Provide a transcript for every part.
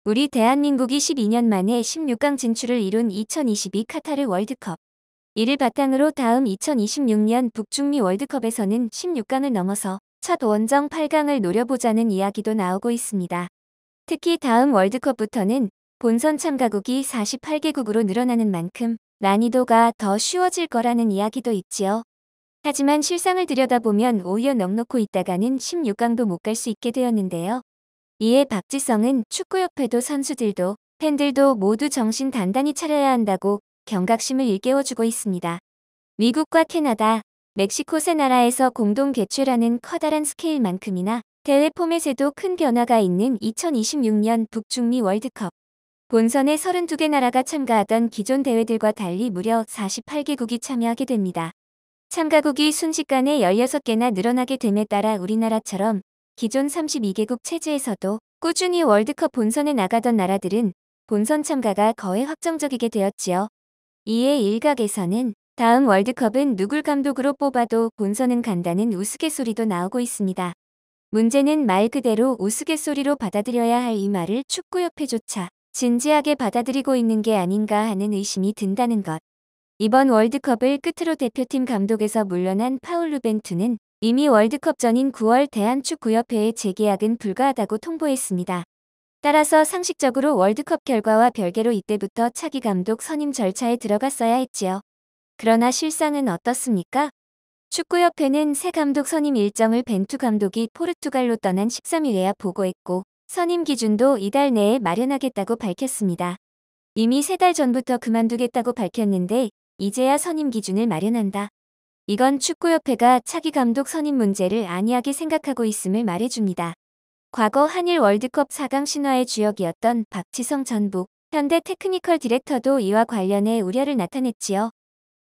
우리 대한민국이 12년 만에 16강 진출을 이룬 2022 카타르 월드컵. 이를 바탕으로 다음 2026년 북중미 월드컵에서는 16강을 넘어서 첫 원정 8강을 노려보자는 이야기도 나오고 있습니다. 특히 다음 월드컵부터는 본선 참가국이 48개국으로 늘어나는 만큼 난이도가 더 쉬워질 거라는 이야기도 있지요. 하지만 실상을 들여다보면 오히려 넋놓고 있다가는 16강도 못 갈 수 있게 되었는데요. 이에 박지성은 축구협회도 선수들도 팬들도 모두 정신 단단히 차려야 한다고 경각심을 일깨워주고 있습니다. 미국과 캐나다, 멕시코 세 나라에서 공동 개최라는 커다란 스케일만큼이나 대회 포맷에도 큰 변화가 있는 2026년 북중미 월드컵. 본선에 32개 나라가 참가하던 기존 대회들과 달리 무려 48개국이 참여하게 됩니다. 참가국이 순식간에 16개나 늘어나게 됨에 따라 우리나라처럼 기존 32개국 체제에서도 꾸준히 월드컵 본선에 나가던 나라들은 본선 참가가 거의 확정적이게 되었지요. 이에 일각에서는 다음 월드컵은 누굴 감독으로 뽑아도 본선은 간다는 우스갯소리도 나오고 있습니다. 문제는 말 그대로 우스갯소리로 받아들여야 할 이 말을 축구협회조차 진지하게 받아들이고 있는 게 아닌가 하는 의심이 든다는 것. 이번 월드컵을 끝으로 대표팀 감독에서 물러난 파울루 벤투는 이미 월드컵 전인 9월 대한축구협회에 재계약은 불가하다고 통보했습니다. 따라서 상식적으로 월드컵 결과와 별개로 이때부터 차기 감독 선임 절차에 들어갔어야 했지요. 그러나 실상은 어떻습니까? 축구협회는 새 감독 선임 일정을 벤투 감독이 포르투갈로 떠난 13일에야 보고했고 선임 기준도 이달 내에 마련하겠다고 밝혔습니다. 이미 3달 전부터 그만두겠다고 밝혔는데 이제야 선임 기준을 마련한다. 이건 축구협회가 차기 감독 선임 문제를 안이하게 생각하고 있음을 말해줍니다. 과거 한일 월드컵 4강 신화의 주역이었던 박지성 전북 현대 테크니컬 디렉터도 이와 관련해 우려를 나타냈지요.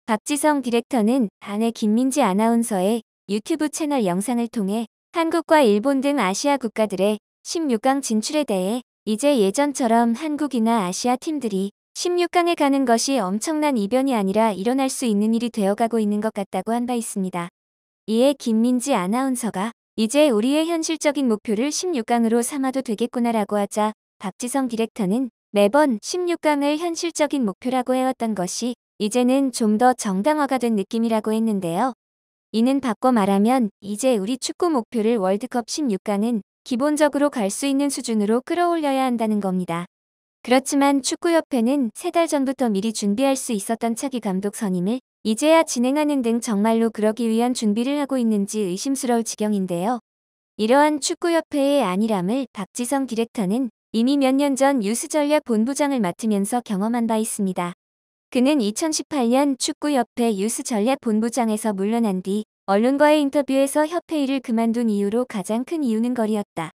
박지성 디렉터는 아내 김민지 아나운서의 유튜브 채널 영상을 통해 한국과 일본 등 아시아 국가들의 16강 진출에 대해 이제 예전처럼 한국이나 아시아 팀들이 16강에 가는 것이 엄청난 이변이 아니라 일어날 수 있는 일이 되어가고 있는 것 같다고 한 바 있습니다. 이에 김민지 아나운서가 이제 우리의 현실적인 목표를 16강으로 삼아도 되겠구나라고 하자 박지성 디렉터는 매번 16강을 현실적인 목표라고 해왔던 것이 이제는 좀 더 정당화가 된 느낌이라고 했는데요. 이는 바꿔 말하면 이제 우리 축구 목표를 월드컵 16강은 기본적으로 갈 수 있는 수준으로 끌어올려야 한다는 겁니다. 그렇지만 축구협회는 3달 전부터 미리 준비할 수 있었던 차기 감독 선임을 이제야 진행하는 등 정말로 그러기 위한 준비를 하고 있는지 의심스러울 지경인데요. 이러한 축구협회의 안일함을 박지성 디렉터는 이미 몇 년 전 유스전략 본부장을 맡으면서 경험한 바 있습니다. 그는 2018년 축구협회 유스전략 본부장에서 물러난 뒤 언론과의 인터뷰에서 협회 일을 그만둔 이유로 가장 큰 이유는 거리였다.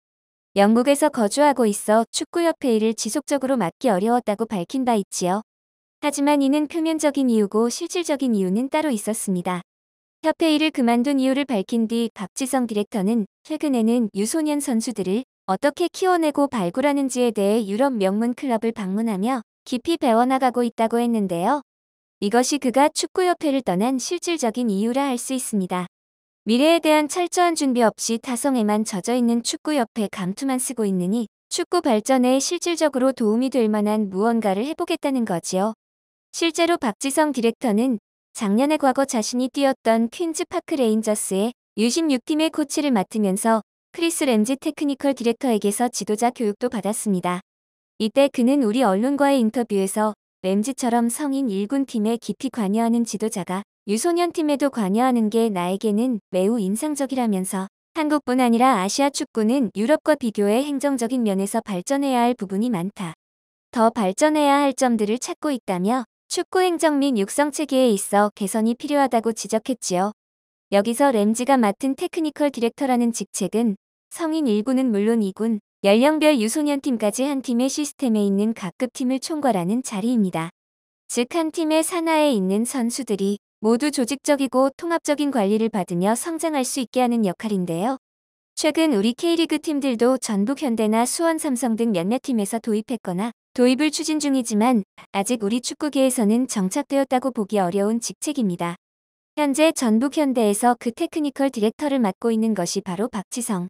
영국에서 거주하고 있어 축구협회 일을 지속적으로 맡기 어려웠다고 밝힌 바 있지요. 하지만 이는 표면적인 이유고 실질적인 이유는 따로 있었습니다. 협회 일을 그만둔 이유를 밝힌 뒤 박지성 디렉터는 최근에는 유소년 선수들을 어떻게 키워내고 발굴하는지에 대해 유럽 명문 클럽을 방문하며 깊이 배워나가고 있다고 했는데요. 이것이 그가 축구협회를 떠난 실질적인 이유라 할 수 있습니다. 미래에 대한 철저한 준비 없이 타성에만 젖어있는 축구협회 감투만 쓰고 있느니 축구 발전에 실질적으로 도움이 될 만한 무언가를 해보겠다는 거지요. 실제로 박지성 디렉터는 작년에 과거 자신이 뛰었던 퀸즈파크 레인저스의 U16팀의 코치를 맡으면서 크리스 램지 테크니컬 디렉터에게서 지도자 교육도 받았습니다. 이때 그는 우리 언론과의 인터뷰에서 램지처럼 성인 1군 팀에 깊이 관여하는 지도자가 유소년 팀에도 관여하는 게 나에게는 매우 인상적이라면서 한국뿐 아니라 아시아 축구는 유럽과 비교해 행정적인 면에서 발전해야 할 부분이 많다. 더 발전해야 할 점들을 찾고 있다며 축구 행정 및 육성 체계에 있어 개선이 필요하다고 지적했지요. 여기서 램지가 맡은 테크니컬 디렉터라는 직책은 성인 1군은 물론 2군, 연령별 유소년 팀까지 한 팀의 시스템에 있는 각급 팀을 총괄하는 자리입니다. 즉 한 팀의 산하에 있는 선수들이 모두 조직적이고 통합적인 관리를 받으며 성장할 수 있게 하는 역할인데요. 최근 우리 K리그 팀들도 전북 현대나 수원 삼성 등 몇몇 팀에서 도입했거나 도입을 추진 중이지만 아직 우리 축구계에서는 정착되었다고 보기 어려운 직책입니다. 현재 전북 현대에서 그 테크니컬 디렉터를 맡고 있는 것이 바로 박지성.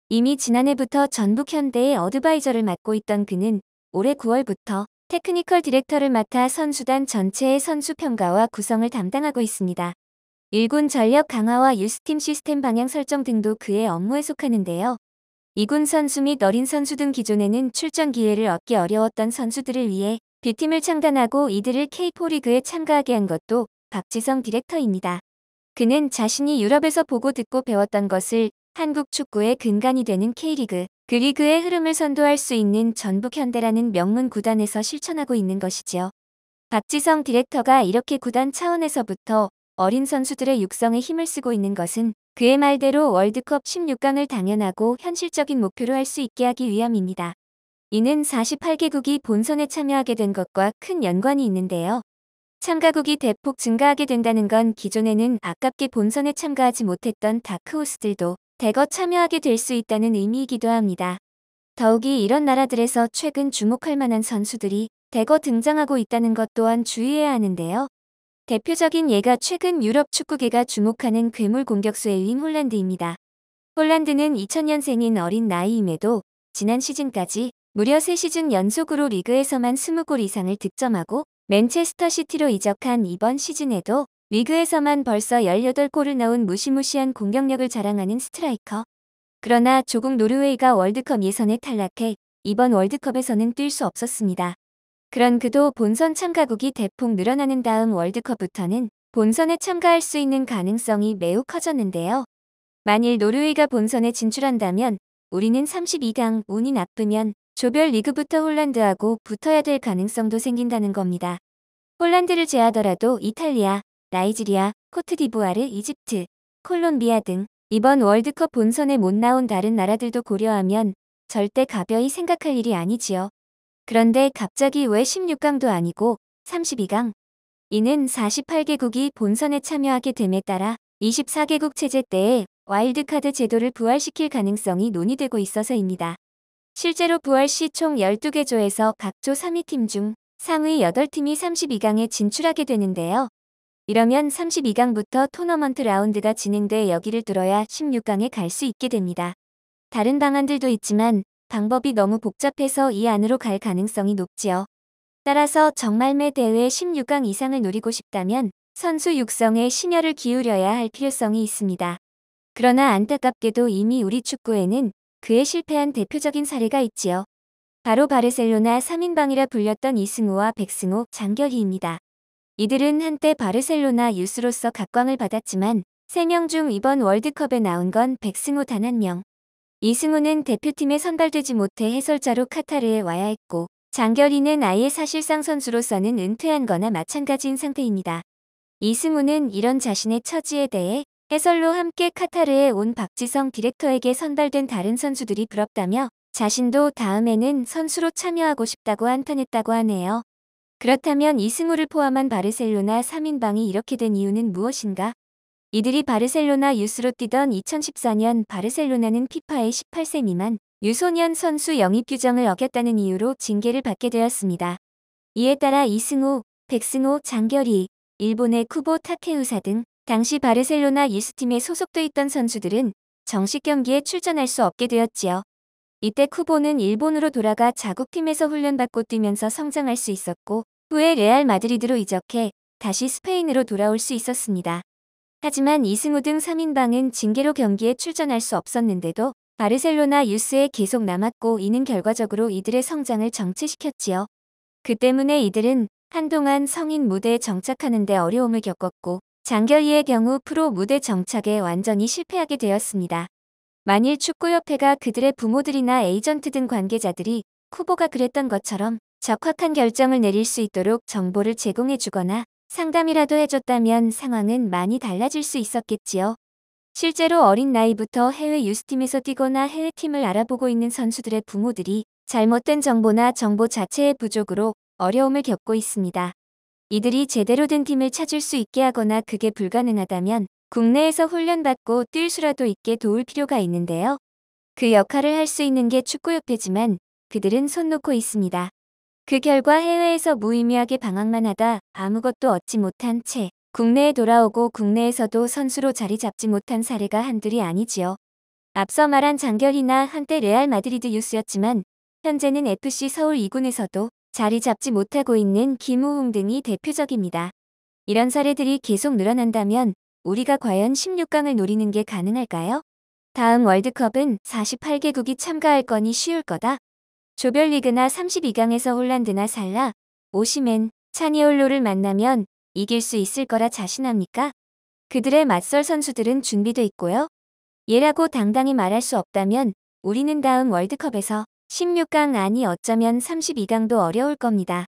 이미 지난해부터 전북 현대의 어드바이저를 맡고 있던 그는 올해 9월부터 테크니컬 디렉터를 맡아 선수단 전체의 선수 평가와 구성을 담당하고 있습니다. 일군 전력 강화와 유스팀 시스템 방향 설정 등도 그의 업무에 속하는데요. 이군 선수 및 어린 선수 등 기존에는 출전 기회를 얻기 어려웠던 선수들을 위해 B팀을 창단하고 이들을 K4 리그에 참가하게 한 것도 박지성 디렉터입니다. 그는 자신이 유럽에서 보고 듣고 배웠던 것을 한국 축구의 근간이 되는 K리그, 그 리그의 흐름을 선도할 수 있는 전북현대라는 명문 구단에서 실천하고 있는 것이지요. 박지성 디렉터가 이렇게 구단 차원에서부터 어린 선수들의 육성에 힘을 쓰고 있는 것은 그의 말대로 월드컵 16강을 당연하고 현실적인 목표로 할 수 있게 하기 위함입니다. 이는 48개국이 본선에 참여하게 된 것과 큰 연관이 있는데요. 참가국이 대폭 증가하게 된다는 건 기존에는 아깝게 본선에 참가하지 못했던 다크호스들도 대거 참여하게 될 수 있다는 의미이기도 합니다. 더욱이 이런 나라들에서 최근 주목할 만한 선수들이 대거 등장하고 있다는 것 또한 주의해야 하는데요. 대표적인 예가 최근 유럽 축구계가 주목하는 괴물 공격수 엘링 홀란드입니다. 홀란드는 2000년생인 어린 나이임에도 지난 시즌까지 무려 3시즌 연속으로 리그에서만 20골 이상을 득점하고 맨체스터 시티로 이적한 이번 시즌에도 리그에서만 벌써 18골을 넣은 무시무시한 공격력을 자랑하는 스트라이커. 그러나 조국 노르웨이가 월드컵 예선에 탈락해 이번 월드컵에서는 뛸 수 없었습니다. 그런 그도 본선 참가국이 대폭 늘어나는 다음 월드컵부터는 본선에 참가할 수 있는 가능성이 매우 커졌는데요. 만일 노르웨이가 본선에 진출한다면 우리는 32강, 운이 나쁘면 조별 리그부터 홀란드하고 붙어야 될 가능성도 생긴다는 겁니다. 홀란드를 제하더라도 이탈리아, 나이지리아, 코트디부아르, 이집트, 콜롬비아 등 이번 월드컵 본선에 못 나온 다른 나라들도 고려하면 절대 가벼이 생각할 일이 아니지요. 그런데 갑자기 왜 16강도 아니고 32강? 이는 48개국이 본선에 참여하게 됨에 따라 24개국 체제 때의 와일드카드 제도를 부활시킬 가능성이 논의되고 있어서입니다. 실제로 부활 시 총 12개 조에서 각 조 3위 팀 중 상위 8팀이 32강에 진출하게 되는데요. 이러면 32강부터 토너먼트 라운드가 진행돼 여기를 뚫어야 16강에 갈 수 있게 됩니다. 다른 방안들도 있지만 방법이 너무 복잡해서 이 안으로 갈 가능성이 높지요. 따라서 정말 매 대회 16강 이상을 노리고 싶다면 선수 육성에 심혈을 기울여야 할 필요성이 있습니다. 그러나 안타깝게도 이미 우리 축구에는 그에 실패한 대표적인 사례가 있지요. 바로 바르셀로나 3인방이라 불렸던 이승우와 백승호, 장결희입니다. 이들은 한때 바르셀로나 유스로서 각광을 받았지만 3명 중 이번 월드컵에 나온 건 백승호 단 1명. 이승우는 대표팀에 선발되지 못해 해설자로 카타르에 와야 했고 장결희는 아예 사실상 선수로서는 은퇴한 거나 마찬가지인 상태입니다. 이승우는 이런 자신의 처지에 대해 해설로 함께 카타르에 온 박지성 디렉터에게 선발된 다른 선수들이 부럽다며 자신도 다음에는 선수로 참여하고 싶다고 한탄했다고 하네요. 그렇다면 이승우를 포함한 바르셀로나 3인방이 이렇게 된 이유는 무엇인가? 이들이 바르셀로나 유스로 뛰던 2014년 바르셀로나는 피파의 18세 미만 유소년 선수 영입 규정을 어겼다는 이유로 징계를 받게 되었습니다. 이에 따라 이승우, 백승호, 장결희, 일본의 쿠보 타케우사 등 당시 바르셀로나 유스팀에 소속돼 있던 선수들은 정식 경기에 출전할 수 없게 되었지요. 이때 쿠보는 일본으로 돌아가 자국팀에서 훈련받고 뛰면서 성장할 수 있었고 후에 레알 마드리드로 이적해 다시 스페인으로 돌아올 수 있었습니다. 하지만 이승우 등 3인방은 징계로 경기에 출전할 수 없었는데도 바르셀로나 유스에 계속 남았고 이는 결과적으로 이들의 성장을 정체시켰지요. 그 때문에 이들은 한동안 성인 무대에 정착하는 데 어려움을 겪었고 장결희의 경우 프로 무대 정착에 완전히 실패하게 되었습니다. 만일 축구협회가 그들의 부모들이나 에이전트 등 관계자들이 쿠보가 그랬던 것처럼 적확한 결정을 내릴 수 있도록 정보를 제공해주거나 상담이라도 해줬다면 상황은 많이 달라질 수 있었겠지요. 실제로 어린 나이부터 해외 유스팀에서 뛰거나 해외팀을 알아보고 있는 선수들의 부모들이 잘못된 정보나 정보 자체의 부족으로 어려움을 겪고 있습니다. 이들이 제대로 된 팀을 찾을 수 있게 하거나 그게 불가능하다면 국내에서 훈련받고 뛸 수라도 있게 도울 필요가 있는데요. 그 역할을 할 수 있는 게 축구협회지만 그들은 손 놓고 있습니다. 그 결과 해외에서 무의미하게 방황만 하다 아무것도 얻지 못한 채 국내에 돌아오고 국내에서도 선수로 자리 잡지 못한 사례가 한둘이 아니지요. 앞서 말한 장결희나 한때 레알 마드리드 유스였지만 현재는 FC 서울 2군에서도 자리 잡지 못하고 있는 김우웅 등이 대표적입니다. 이런 사례들이 계속 늘어난다면 우리가 과연 16강을 노리는 게 가능할까요? 다음 월드컵은 48개국이 참가할 거니 쉬울 거다. 조별리그나 32강에서 홀란드나 살라, 오시멘, 차니올로를 만나면 이길 수 있을 거라 자신합니까? 그들의 맞설 선수들은 준비돼 있고요. 얘라고 당당히 말할 수 없다면 우리는 다음 월드컵에서 16강 아니 어쩌면 32강도 어려울 겁니다.